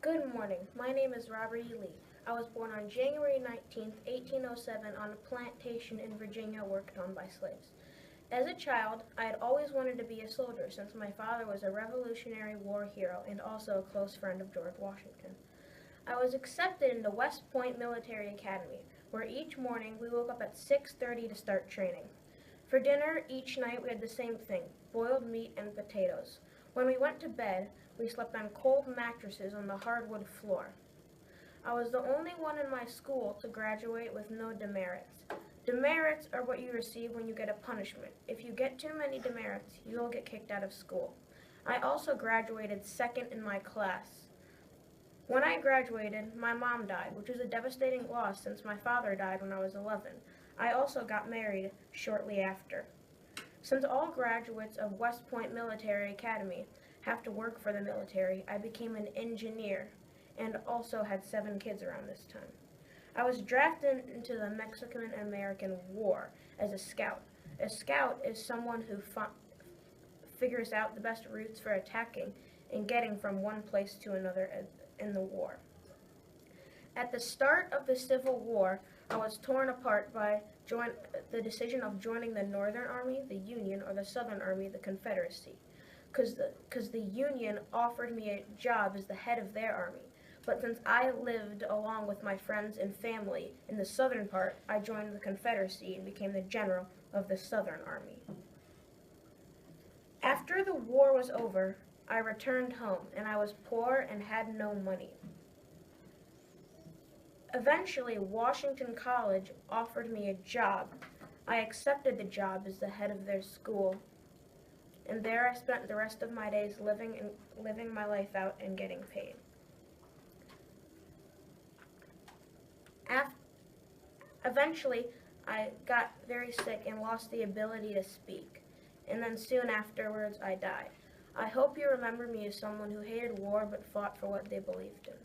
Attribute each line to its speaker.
Speaker 1: Good morning. My name is Robert E. Lee. I was born on January 19th, 1807 on a plantation in Virginia worked on by slaves. As a child, I had always wanted to be a soldier since my father was a Revolutionary War hero and also a close friend of George Washington. I was accepted into West Point Military Academy, where each morning we woke up at 6:30 to start training. For dinner each night we had the same thing, boiled meat and potatoes. When we went to bed, we slept on cold mattresses on the hardwood floor. I was the only one in my school to graduate with no demerits. Demerits are what you receive when you get a punishment. If you get too many demerits, you'll get kicked out of school. I also graduated second in my class. When I graduated, my mom died, which was a devastating loss since my father died when I was 11. I also got married shortly after. Since all graduates of West Point Military Academy have to work for the military, I became an engineer and also had 7 kids around this time. I was drafted into the Mexican-American War as a scout. A scout is someone who figures out the best routes for attacking and getting from one place to another in the war. At the start of the Civil War, I was torn apart by the decision of joining the Northern Army, the Union, or the Southern Army, the Confederacy, because the Union offered me a job as the head of their army. But since I lived along with my friends and family in the southern part, I joined the Confederacy and became the general of the Southern Army. After the war was over, I returned home, and I was poor and had no money. Eventually, Washington College offered me a job. I accepted the job as the head of their school, and there I spent the rest of my days living my life out and getting paid. Eventually, I got very sick and lost the ability to speak, and then soon afterwards I died. I hope you remember me as someone who hated war but fought for what they believed in.